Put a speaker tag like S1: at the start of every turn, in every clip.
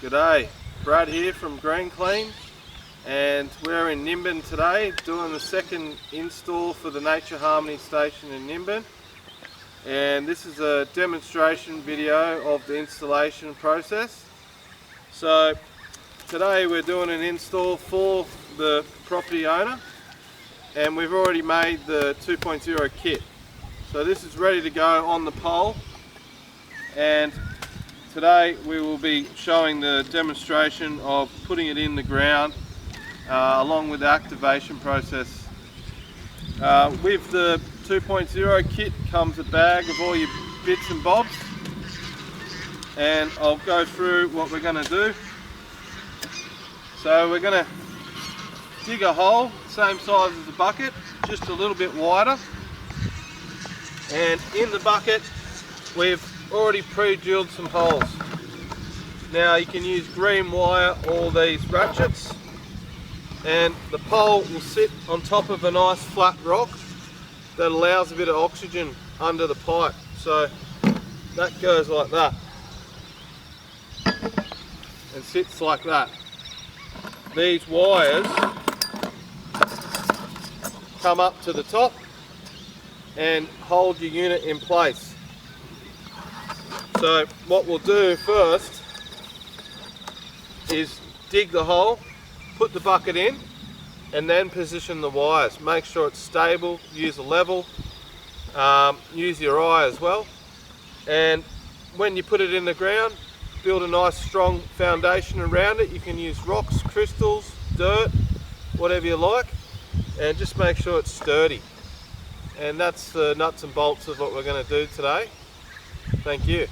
S1: G'day, Brad here from Green Clean, and we're in Nimbin today doing the second install for the Nature Harmony station in Nimbin. And this is a demonstration video of the installation process. So today we're doing an install for the property owner, and we've already made the 2.0 kit. So this is ready to go on the pole, and today we will be showing the demonstration of putting it in the ground along with the activation process. With the 2.0 kit comes a bag of all your bits and bobs, and I'll go through what we're going to do. So we're going to dig a hole, same size as the bucket, just a little bit wider, and in the bucket we've already pre-drilled some holes. Now you can use green wire or these ratchets, and the pole will sit on top of a nice flat rock that allows a bit of oxygen under the pipe. So that goes like that and sits like that. These wires come up to the top and hold your unit in place. So what we'll do first is dig the hole, put the bucket in, and then position the wires. Make sure it's stable, use a level, use your eye as well. And when you put it in the ground, build a nice strong foundation around it. You can use rocks, crystals, dirt, whatever you like, and just make sure it's sturdy. And that's the nuts and bolts of what we're going to do today. Thank you.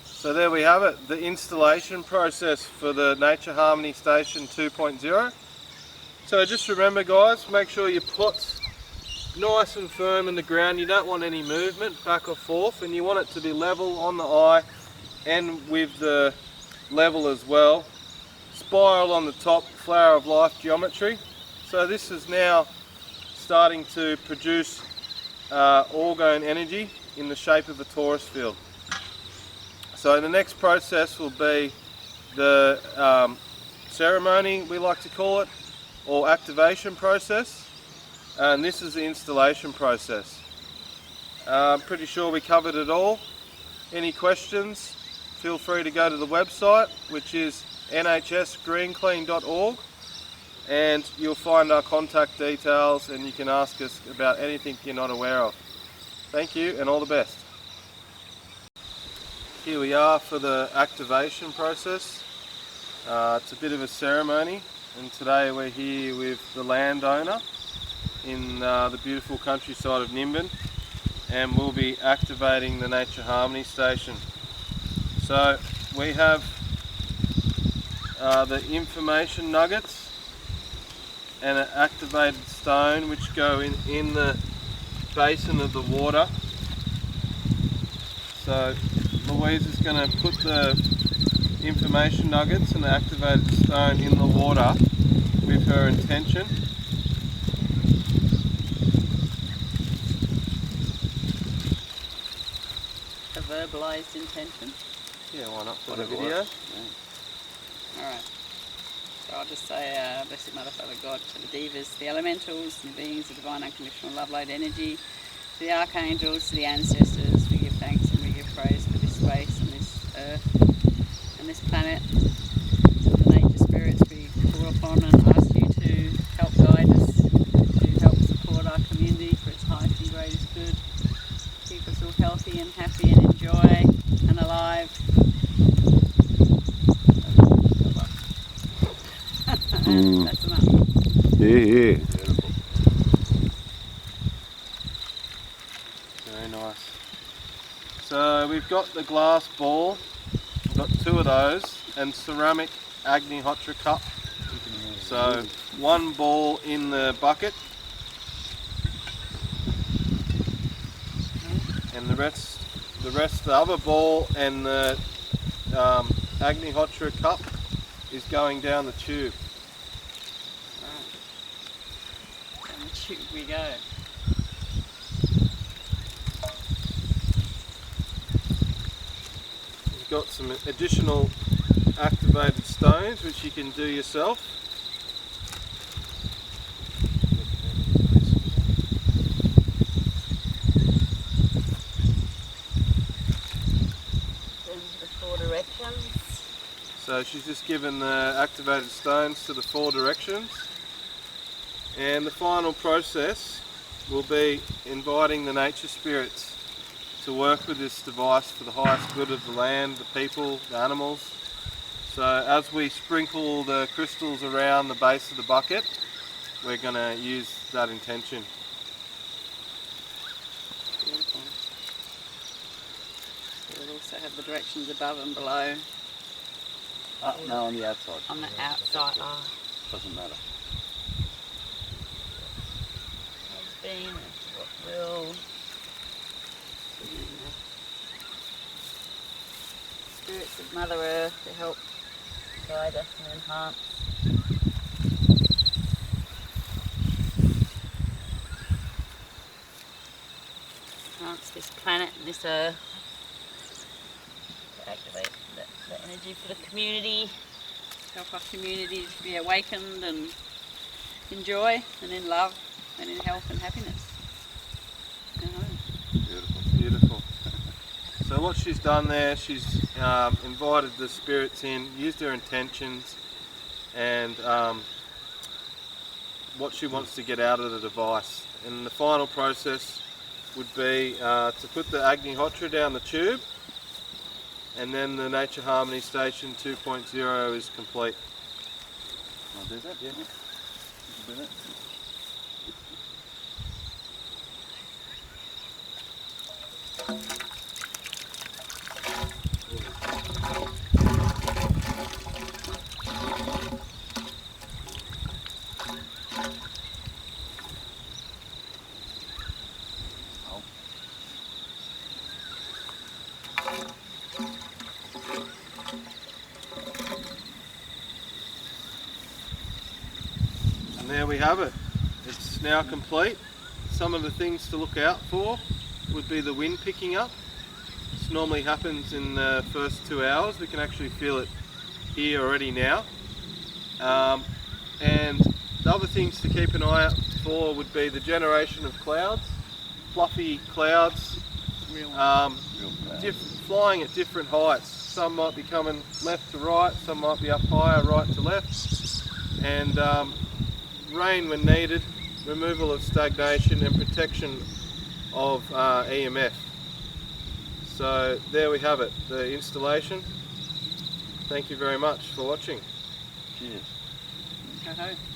S1: So there we have it, the installation process for the Nature Harmony Station 2.0. So just remember guys, make sure your pot's nice and firm in the ground. You don't want any movement back or forth, and you want it to be level on the eye and with the level as well. Spiral on the top, flower of life geometry. So this is now starting to produce orgone energy in the shape of a torus field. So the next process will be the ceremony, we like to call it, or activation process, and this is the installation process. I'm pretty sure we covered it all. Any questions, feel free to go to the website, which is nhsgreenclean.org, and you'll find our contact details, and you can ask us about anything you're not aware of. Thank you and all the best. Here we are for the activation process. It's a bit of a ceremony, and today we're here with the landowner in the beautiful countryside of Nimbin, and we'll be activating the Nature Harmony Station. So we have the information nuggets and an activated stone which go in the basin of the water. So Louise is going to put the information nuggets and the activated stone in the water with her intention.
S2: A verbalised intention?
S1: Yeah, why not for the video?
S2: Yeah. Alright. So I'll just say, Blessed Mother, Father God, to the Devas, the elementals, and the beings of divine unconditional love, light, energy, to the archangels, to the ancestors, we give thanks and we give praise for this space and this earth and this planet. To the nature spirits we call upon and ask you to help guide us, to help support our community for its highest and greatest good. Keep us all healthy and happy and enjoy and alive. And that's enough.
S1: Yeah. Beautiful. Very nice. So we've got the glass ball, we've got 2 of those, and ceramic Agnihotra cup. So 1 ball in the bucket, and the rest, the other ball and the Agnihotra cup is going down the tube.
S2: Right. Down the tube we go.
S1: You've got some additional activated stones which you can do yourself.
S2: The 4 directions.
S1: So she's just given the activated stones to the 4 directions, and the final process will be inviting the nature spirits to work with this device for the highest good of the land, the people, the animals. So as we sprinkle the crystals around the base of the bucket, we're going to use that intention.
S2: Beautiful. We'll also have the directions above and below.
S3: No, on the outside.
S2: On the outside.
S3: Doesn't matter.
S2: Has been and what will. Spirits of Mother Earth to help guide us and enhance this planet and this earth. To activate the energy for the community, help our community to be awakened and in joy and in love and in health and happiness.
S1: Beautiful, beautiful. So what she's done there, she's invited the spirits in, used her intentions, and what she wants to get out of the device. And the final process would be to put the Agnihotra down the tube, and then the Nature Harmony Station 2.0 is complete.
S3: I'll do that, yeah. You can do that.
S1: And there we have it. It's now complete. Some of the things to look out for would be the wind picking up. This normally happens in the first 2 hours. We can actually feel it here already now. And the other things to keep an eye out for would be the generation of clouds, fluffy clouds, flying at different heights. Some might be coming left to right, some might be up higher, right to left. And rain when needed, removal of stagnation and protection of EMF. So there we have it, the installation. Thank you very much for watching.
S3: Cheers.
S2: Ho ho.